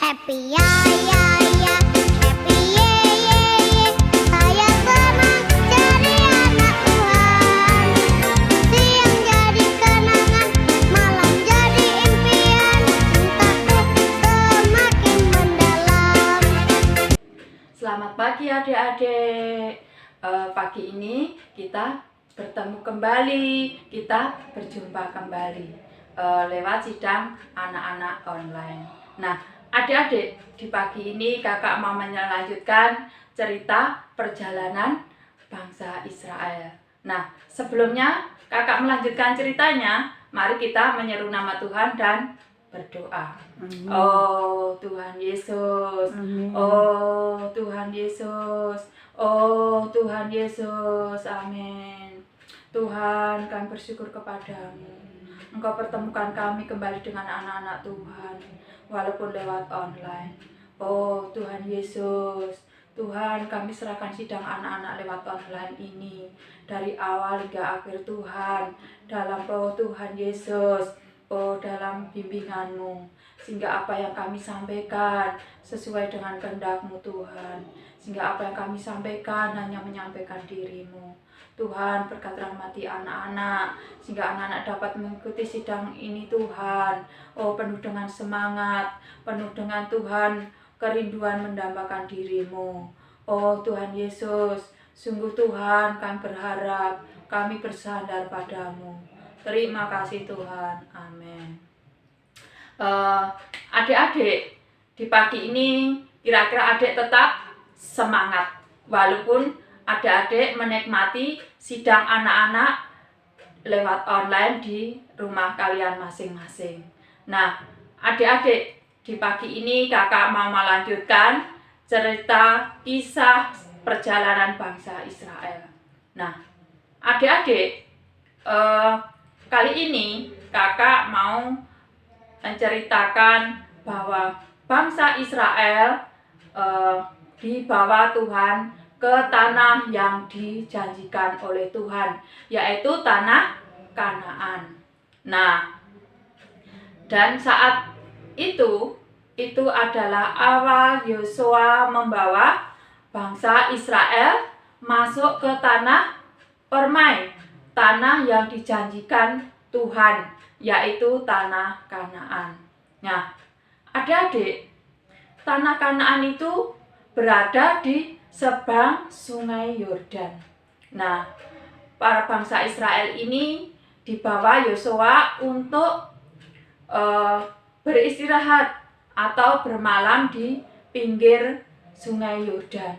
Happy ya ya ya, happy ye ye ye. Saya senang jadi anak Tuhan. Siang jadi kenangan, malam jadi impian. Cintaku semakin mendalam. Selamat pagi adik-adik. Pagi ini kita bertemu kembali, kita berjumpa kembali lewat sidang anak-anak online. Nah, adik-adik, di pagi ini kakak mau melanjutkan cerita perjalanan bangsa Israel. Nah, sebelumnya kakak melanjutkan ceritanya, mari kita menyeru nama Tuhan dan berdoa. Amin. Oh Tuhan Yesus, Amin. oh Tuhan Yesus, oh Tuhan Yesus, amin. Tuhan, kami bersyukur kepadamu. Engkau pertemukan kami kembali dengan anak-anak Tuhan, walaupun lewat online. Oh Tuhan Yesus, Tuhan, kami serahkan sidang anak-anak lewat online ini, dari awal hingga akhir Tuhan, dalam Tuhan Yesus, dalam bimbingan-Mu, sehingga apa yang kami sampaikan sesuai dengan kehendak-Mu Tuhan, sehingga apa yang kami sampaikan hanya menyampaikan diri-Mu. Tuhan, berkat rahmati anak-anak, sehingga anak-anak dapat mengikuti sidang ini Tuhan, penuh dengan semangat, penuh dengan Tuhan, kerinduan mendambakan diri-Mu. Oh Tuhan Yesus, sungguh Tuhan, kami berharap, kami bersandar padamu. Terima kasih Tuhan, amin. Adik-adik, di pagi ini kira-kira adik tetap semangat, walaupun adik-adik menikmati sidang anak-anak lewat online di rumah kalian masing-masing. Nah, adik-adik, di pagi ini kakak mau melanjutkan cerita kisah perjalanan bangsa Israel. Nah, adik-adik, kali ini kakak mau menceritakan bahwa bangsa Israel dibawa Tuhan ke tanah yang dijanjikan oleh Tuhan, yaitu tanah Kanaan. Nah, dan saat itu adalah awal Yosua membawa bangsa Israel masuk ke tanah permai, tanah yang dijanjikan Tuhan, yaitu tanah Kanaan. Nah, adik-adik, tanah Kanaan itu berada di seberang sungai Yordan. Nah, para bangsa Israel ini dibawa Yosua untuk beristirahat atau bermalam di pinggir sungai Yordan.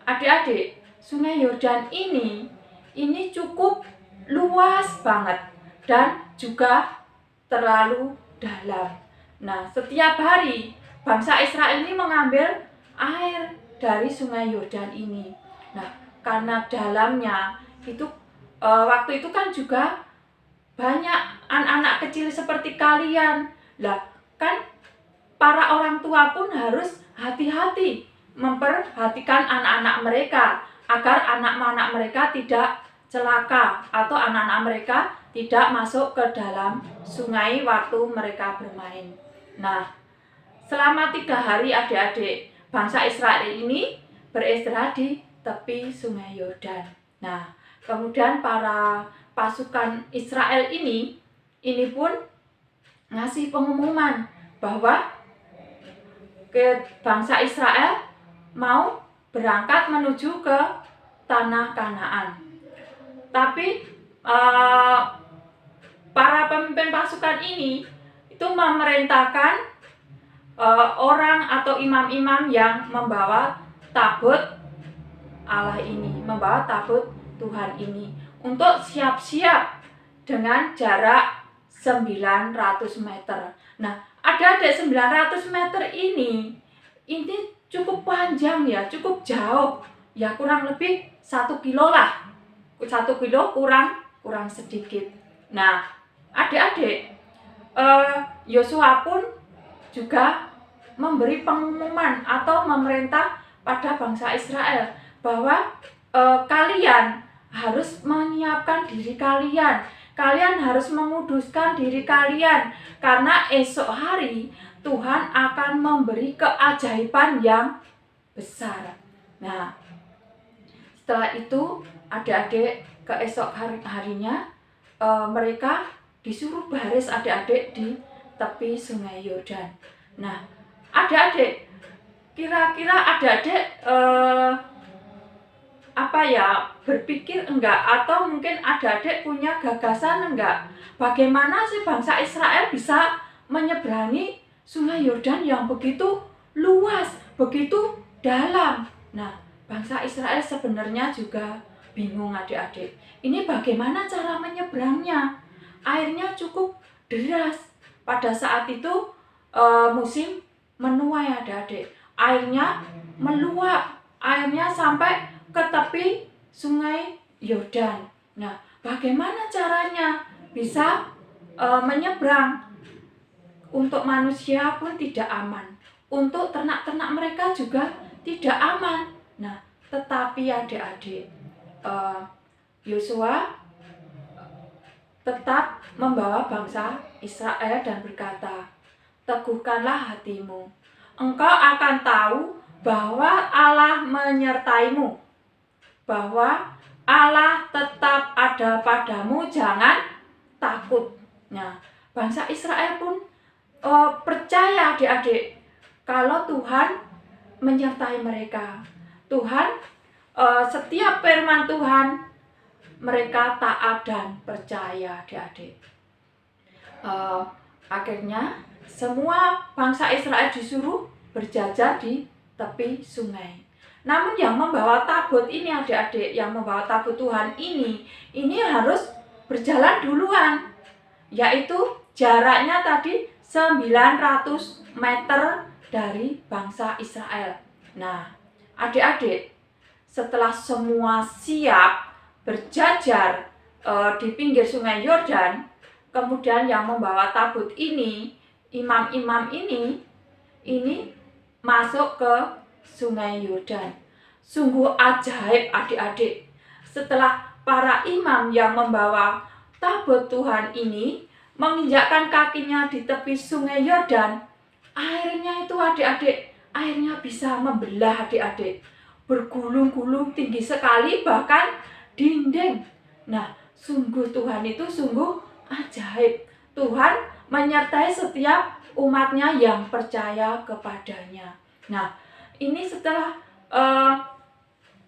Adik-adik, sungai Yordan ini cukup luas banget dan juga terlalu dalam. Nah, setiap hari bangsa Israel ini mengambil air dari sungai Yordan ini. Nah, karena dalamnya itu waktu itu kan juga banyak anak-anak kecil seperti kalian. Lah, kan para orang tua pun harus hati-hati memperhatikan anak-anak mereka agar anak-anak mereka tidak celaka atau anak-anak mereka tidak masuk ke dalam sungai waktu mereka bermain. Nah, selama 3 hari adik-adik, bangsa Israel ini beristirahat di tepi sungai Yordan. Nah, kemudian para pasukan Israel ini pun ngasih pengumuman bahwa bangsa Israel mau berangkat menuju ke tanah Kanaan. Tapi para pemimpin pasukan ini itu memerintahkan orang atau imam-imam yang membawa tabut Allah ini, membawa tabut Tuhan ini untuk siap-siap dengan jarak 900 meter. Nah, adik-adik, 900 meter ini cukup panjang ya, cukup jauh. Ya kurang lebih 1 kilo lah. 1 kilo kurang sedikit. Nah, adik-adik, Yosua pun juga memberi pengumuman atau memerintah pada bangsa Israel bahwa kalian harus menyiapkan diri kalian. Kalian harus menguduskan diri kalian, karena esok hari Tuhan akan memberi keajaiban yang besar. Nah, setelah itu adik-adik keesok harinya mereka disuruh baris adik-adik di tepi sungai Yordan. Nah, adik-adik, kira-kira adik-adik berpikir enggak, atau mungkin adik-adik punya gagasan enggak, bagaimana sih bangsa Israel bisa menyeberangi sungai Yordan yang begitu luas, begitu dalam? Nah, bangsa Israel sebenarnya juga bingung adik-adik. Ini bagaimana cara menyeberangnya? Airnya cukup deras. Pada saat itu musim menuai adik-adik. Airnya meluap, airnya sampai ke tepi sungai Yordan. Nah, bagaimana caranya bisa menyeberang? Untuk manusia pun tidak aman, untuk ternak-ternak mereka juga tidak aman. Nah, tetapi adik-adik, Yosua tetap membawa bangsa Israel dan berkata, "Teguhkanlah hatimu, engkau akan tahu bahwa Allah menyertaimu, bahwa Allah tetap ada padamu, jangan takut." Nah, bangsa Israel pun percaya adik-adik kalau Tuhan menyertai mereka. Tuhan, setiap firman Tuhan mereka taat dan percaya adik-adik. Akhirnya semua bangsa Israel disuruh berjajar di tepi sungai. Namun yang membawa tabut ini adik-adik, yang membawa tabut Tuhan ini harus berjalan duluan, yaitu jaraknya tadi 900 meter dari bangsa Israel. Nah, adik-adik, setelah semua siap berjajar di pinggir sungai Yordan, kemudian yang membawa tabut ini, imam-imam ini masuk ke sungai Yordan. Sungguh ajaib adik-adik. Setelah para imam yang membawa tabut Tuhan ini menginjakkan kakinya di tepi sungai Yordan, airnya itu adik-adik, airnya bisa membelah adik-adik, bergulung-gulung tinggi sekali, bahkan dinding. Nah, sungguh Tuhan itu sungguh ajaib. Tuhan menyertai setiap umatnya yang percaya kepadanya. Nah, ini setelah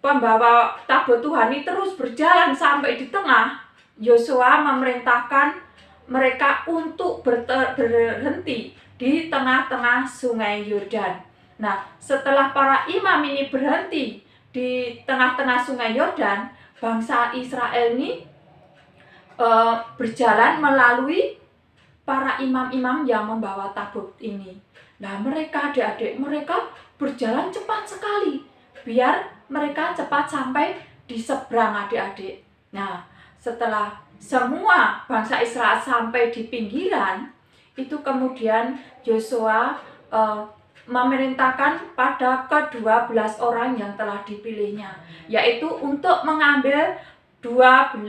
pembawa tabut Tuhan ini terus berjalan sampai di tengah, Yosua memerintahkan mereka untuk berhenti di tengah-tengah sungai Yordan. Nah, setelah para imam ini berhenti di tengah-tengah sungai Yordan, bangsa Israel ini berjalan melalui para imam-imam yang membawa tabut ini. Nah, mereka adik-adik, mereka berjalan cepat sekali, biar mereka cepat sampai di seberang adik-adik. Nah, setelah semua bangsa Israel sampai di pinggiran, itu kemudian Yosua memerintahkan pada ke-12 orang yang telah dipilihnya, yaitu untuk mengambil 12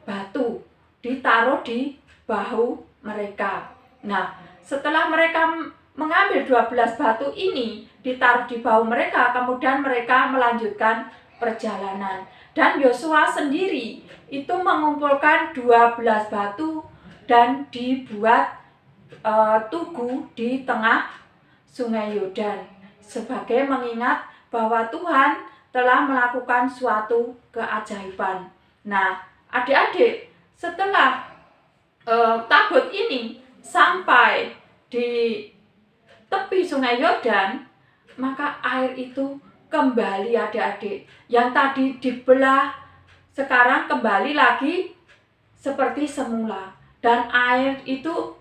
batu, ditaruh di bahu mereka. Nah, setelah mereka mengambil 12 batu ini, ditaruh di bahu mereka, kemudian mereka melanjutkan perjalanan. Dan Yosua sendiri itu mengumpulkan 12 batu dan dibuat tugu di tengah sungai Yordan sebagai mengingat bahwa Tuhan telah melakukan suatu keajaiban. Nah, adik-adik, setelah tabut ini sampai di tepi sungai Yordan, maka air itu kembali adik-adik. Yang tadi dibelah sekarang kembali lagi seperti semula. Dan air itu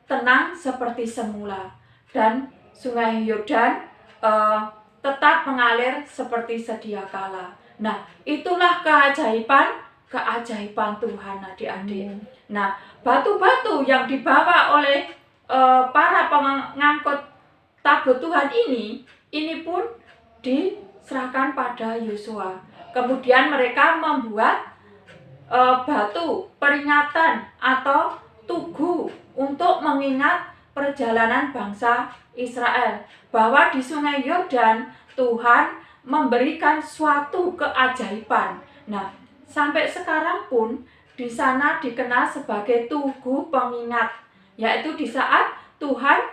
tenang seperti semula. Dan sungai Yordan tetap mengalir seperti sedia kala. Nah, itulah keajaiban Tuhan adik-adik. Nah, batu-batu yang dibawa oleh para pengangkut tabut Tuhan ini pun diserahkan pada Yosua. Kemudian mereka membuat batu peringatan atau tugu untuk mengingat perjalanan bangsa Israel, bahwa di Sungai Yordan Tuhan memberikan suatu keajaiban. Nah, sampai sekarang pun di sana dikenal sebagai Tugu Pengingat, yaitu di saat Tuhan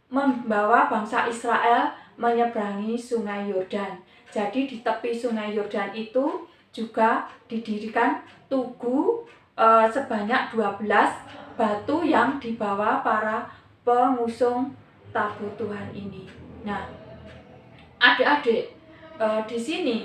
membawa bangsa Israel menyeberangi Sungai Yordan. Jadi di tepi Sungai Yordan itu juga didirikan tugu sebanyak 12 batu yang dibawa para pengusung tabut Tuhan ini. Nah, adik-adik, di sini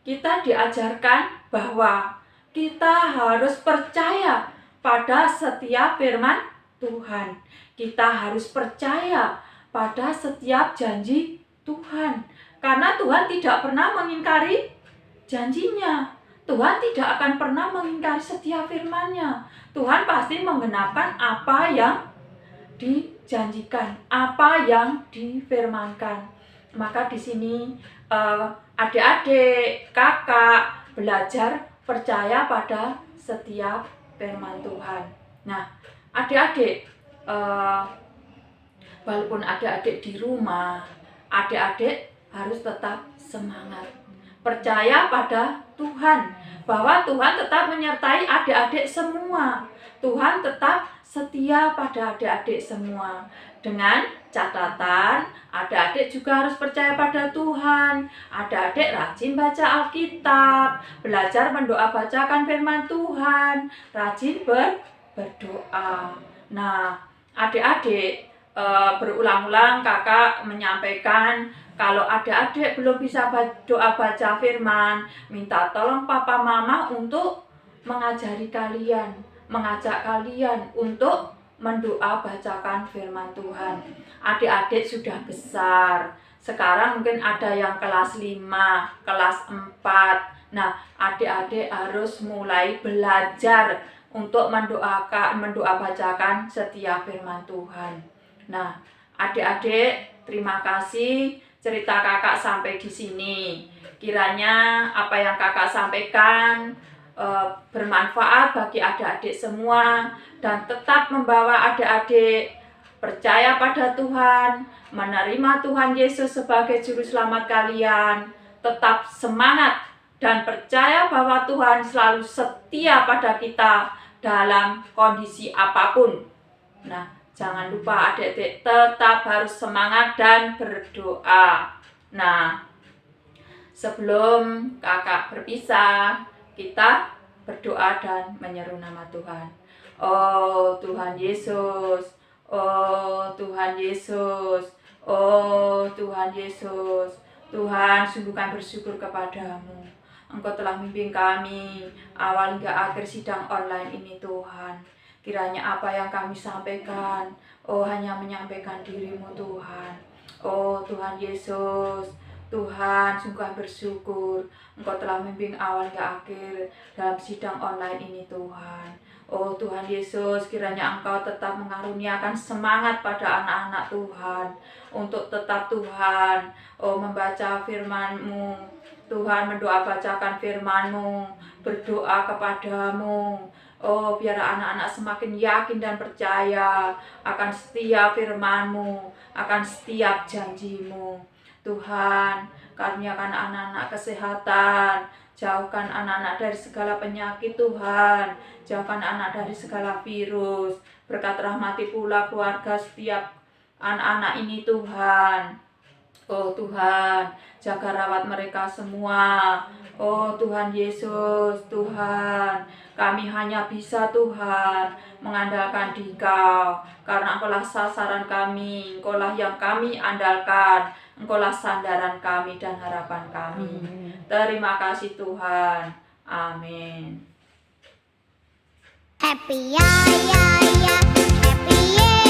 kita diajarkan bahwa kita harus percaya pada setiap firman Tuhan. Kita harus percaya pada setiap janji Tuhan. Karena Tuhan tidak pernah mengingkari janjinya. Tuhan tidak akan pernah mengingkari setiap firman-Nya. Tuhan pasti menggenapkan apa yang dijanjikan, apa yang difirmankan. Maka di sini adik-adik, kakak belajar percaya pada setiap firman Tuhan. Nah, adik-adik, walaupun adik-adik di rumah, adik-adik harus tetap semangat. Percaya pada Tuhan, bahwa Tuhan tetap menyertai adik-adik semua. Tuhan tetap setia pada adik-adik semua. Dengan catatan, adik-adik juga harus percaya pada Tuhan. Adik-adik rajin baca Alkitab, belajar mendoa bacakan firman Tuhan, rajin berdoa. Nah, adik-adik, berulang-ulang kakak menyampaikan, kalau adik-adik belum bisa doa baca firman, minta tolong papa mama untuk mengajari kalian, mengajak kalian untuk mendoa bacakan firman Tuhan. Adik-adik sudah besar, sekarang mungkin ada yang kelas 5, kelas 4. Nah, adik-adik harus mulai belajar untuk mendoa bacakan setiap firman Tuhan. Nah, adik-adik, terima kasih. Cerita kakak sampai di sini. Kiranya apa yang kakak sampaikan bermanfaat bagi adik-adik semua, dan tetap membawa adik-adik percaya pada Tuhan, menerima Tuhan Yesus sebagai juru selamat kalian. Tetap semangat dan percaya bahwa Tuhan selalu setia pada kita dalam kondisi apapun. Nah, jangan lupa adik-adik tetap harus semangat dan berdoa. Nah, sebelum kakak berpisah, kita berdoa dan menyeru nama Tuhan. Oh Tuhan Yesus, oh Tuhan Yesus, oh Tuhan Yesus. Tuhan, sungguh kami bersyukur kepadamu. Engkau telah membimbing kami awal hingga akhir sidang online ini, Tuhan. Kiranya apa yang kami sampaikan, hanya menyampaikan diri-Mu, Tuhan. Oh Tuhan Yesus, Tuhan, sungguh kami bersyukur Engkau telah membimbing awal hingga akhir dalam sidang online ini, Tuhan. Oh Tuhan Yesus, kiranya Engkau tetap mengaruniakan semangat pada anak-anak Tuhan, untuk tetap Tuhan, membaca firman-Mu, Tuhan, mendoa bacakan firman-Mu, berdoa kepadamu. Oh, biar anak-anak semakin yakin dan percaya akan setiap firman-Mu, akan setiap janji-Mu. Tuhan, karuniakan anak-anak kesehatan, jauhkan anak-anak dari segala penyakit, Tuhan. Jauhkan anak dari segala virus. Berkat rahmati pula keluarga setiap anak-anak ini, Tuhan. Oh Tuhan, jaga rawat mereka semua. Oh Tuhan Yesus, Tuhan, kami hanya bisa, Tuhan, mengandalkan Engkau, karena Engkaulah sasaran kami, Engkaulah yang kami andalkan, Engkaulah sandaran kami dan harapan kami. Terima kasih Tuhan. Amin. Happy ya ya ya, happy yeah.